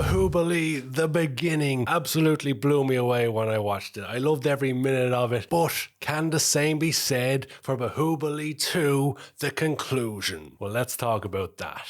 Bahubali, the beginning, absolutely blew me away when I watched it. I loved every minute of it, but can the same be said for Bahubali 2, the conclusion? Well, let's talk about that.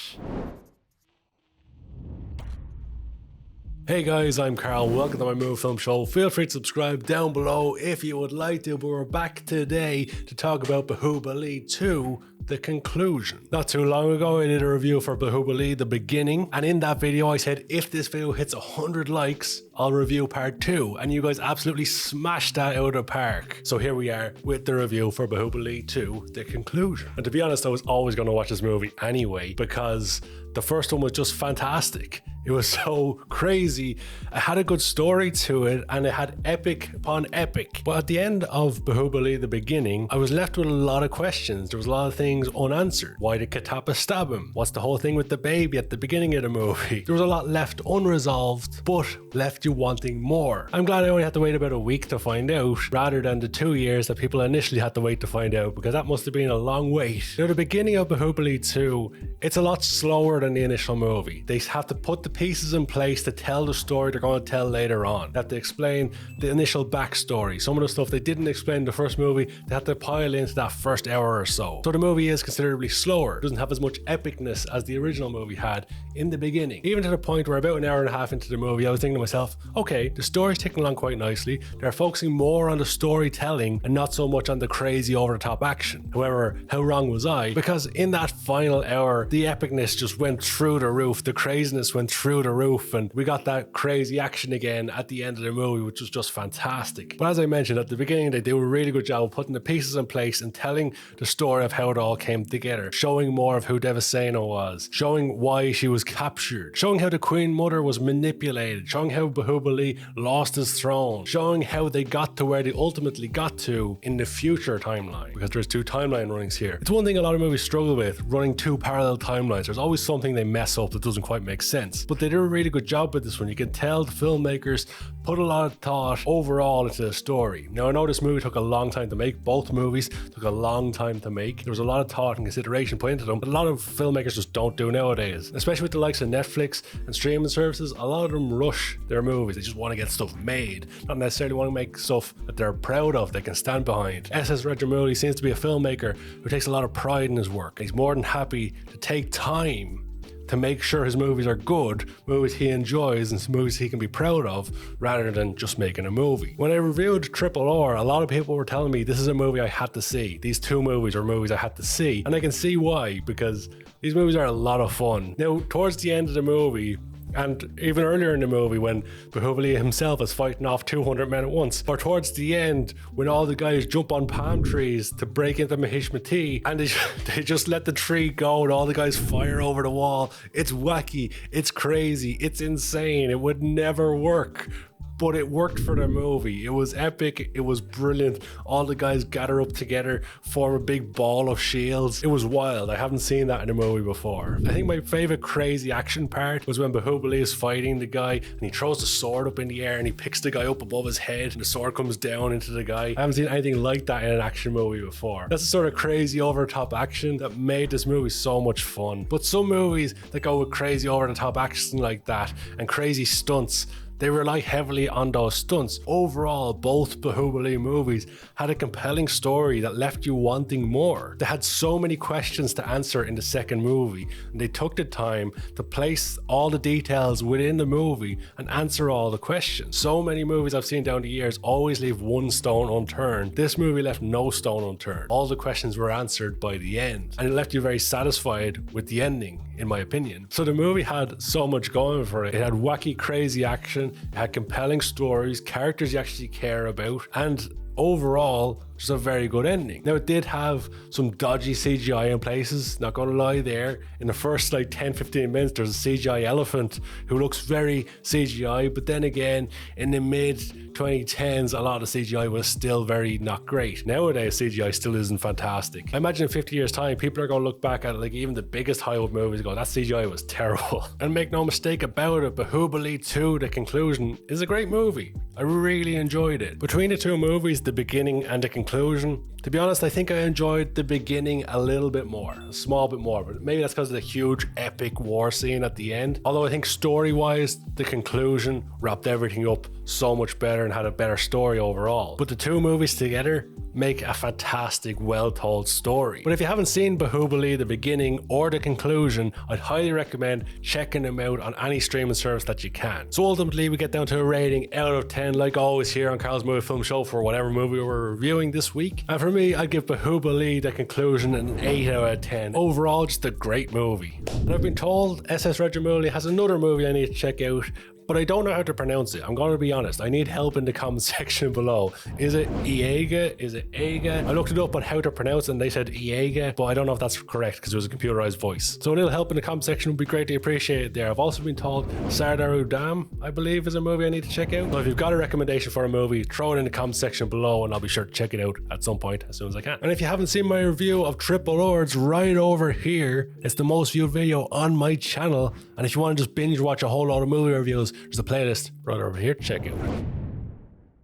Hey guys, I'm Karl, welcome to my movie film show. Feel free to subscribe down below if you would like to, but we're back today to talk about Bahubali 2, the conclusion. Not too long ago I did a review for Bahubali, the beginning, and in that video I said if this video hits 100 likes, I'll review part 2, and you guys absolutely smashed that out of the park. So here we are with the review for Bahubali 2, the conclusion. And to be honest, I was always going to watch this movie anyway, because the first one was just fantastic. It was so crazy. It had a good story to it, and it had epic upon epic. But at the end of Bahubali, the beginning, I was left with a lot of questions. There was a lot of things unanswered. Why did Kattappa stab him? What's the whole thing with the baby at the beginning of the movie? There was a lot left unresolved, but left you wanting more. I'm glad I only had to wait about a week to find out, rather than the 2 years that people initially had to wait to find out, because that must have been a long wait. Now, the beginning of Bahubali 2, it's a lot slower than the initial movie. They have to put the pieces in place to tell the story they're going to tell later on. They have to explain the initial backstory. Some of the stuff they didn't explain in the first movie, they have to pile into that first hour or so. So the movie is considerably slower. It doesn't have as much epicness as the original movie had in the beginning. Even to the point where about an hour and a half into the movie, I was thinking to myself, okay, the story's ticking along quite nicely. They're focusing more on the storytelling and not so much on the crazy over-the-top action. However, how wrong was I? Because in that final hour, the epicness just went through the roof. The craziness went through the roof, and we got that crazy action again at the end of the movie, which was just fantastic. But as I mentioned at the beginning, they do a really good job of putting the pieces in place and telling the story of how it all came together, showing more of who Devasena was, showing why she was captured, showing how the Queen Mother was manipulated, showing how Bahubali lost his throne, showing how they got to where they ultimately got to in the future timeline, because there's two timeline runnings here. It's one thing a lot of movies struggle with, running two parallel timelines. There's always something they mess up that doesn't quite make sense, but they did a really good job with this one. You can tell the filmmakers put a lot of thought overall into the story. Now, I know this movie took a long time to make. Both movies took a long time to make. There was a lot of thought and consideration put into them, but a lot of filmmakers just don't do nowadays. Especially with the likes of Netflix and streaming services, a lot of them rush their movies. They just want to get stuff made, not necessarily want to make stuff that they're proud of, they can stand behind. Rajamouli seems to be a filmmaker who takes a lot of pride in his work. He's more than happy to take time to make sure his movies are good, movies he enjoys and movies he can be proud of, rather than just making a movie. When I reviewed Triple R, a lot of people were telling me this is a movie I had to see. These two movies are movies I had to see, and I can see why, because these movies are a lot of fun. Now, towards the end of the movie, and even earlier in the movie when Bahubali himself is fighting off 200 men at once, or towards the end when all the guys jump on palm trees to break into Mahishmati and they just let the tree go and all the guys fire over the wall. It's wacky, it's crazy, it's insane. It would never work, but it worked for the movie. It was epic, it was brilliant. All the guys gather up together, form a big ball of shields. It was wild. I haven't seen that in a movie before. I think my favorite crazy action part was when Bahubali is fighting the guy and he throws the sword up in the air and he picks the guy up above his head and the sword comes down into the guy. I haven't seen anything like that in an action movie before. That's the sort of crazy over-the-top action that made this movie so much fun. But some movies that go with crazy over-the-top action like that and crazy stunts, they rely heavily on those stunts. Overall, both Bahubali movies had a compelling story that left you wanting more. They had so many questions to answer in the second movie, and they took the time to place all the details within the movie and answer all the questions. So many movies I've seen down the years always leave one stone unturned. This movie left no stone unturned. All the questions were answered by the end, and it left you very satisfied with the ending, in my opinion. So the movie had so much going for it. It had wacky, crazy action, it had compelling stories, characters you actually care about, and overall, just a very good ending. Now, it did have some dodgy CGI in places, not gonna lie there. In the first like 10-15 minutes, there's a CGI elephant who looks very CGI, but then again, in the mid 2010s, a lot of CGI was still very not great. Nowadays, CGI still isn't fantastic. I imagine in 50 years time, people are gonna look back at like even the biggest Hollywood movies and go, that CGI was terrible. And make no mistake about it, Bahubali 2, the conclusion, is a great movie. I really enjoyed it. Between the two movies, the beginning and the conclusion, to be honest, I think I enjoyed the beginning a little bit more, a small bit more, but maybe that's because of the huge epic war scene at the end. Although I think story-wise, the conclusion wrapped everything up so much better and had a better story overall. But the two movies together make a fantastic, well-told story. But if you haven't seen Bahubali, the beginning or the conclusion, I'd highly recommend checking them out on any streaming service that you can. So ultimately, we get down to a rating out of 10, like always here on Karl's Movie Film Show for whatever movie we're reviewing this week. And for me, I'd give Bahubali, the conclusion, an 8 out of 10. Overall, just a great movie. And I've been told SS Rajamouli has another movie I need to check out, but I don't know how to pronounce it. I'm going to be honest. I need help in the comment section below. Is it Iega? Is it Eiga? I looked it up on how to pronounce it and they said Iega, but I don't know if that's correct because it was a computerized voice. So a little help in the comment section would be greatly appreciated there. I've also been told Sardaru Dam, I believe, is a movie I need to check out. So if you've got a recommendation for a movie, throw it in the comment section below and I'll be sure to check it out at some point as soon as I can. And if you haven't seen my review of Triple Lords, right over here, it's the most viewed video on my channel. And if you want to just binge watch a whole lot of movie reviews, there's a playlist right over here to check out.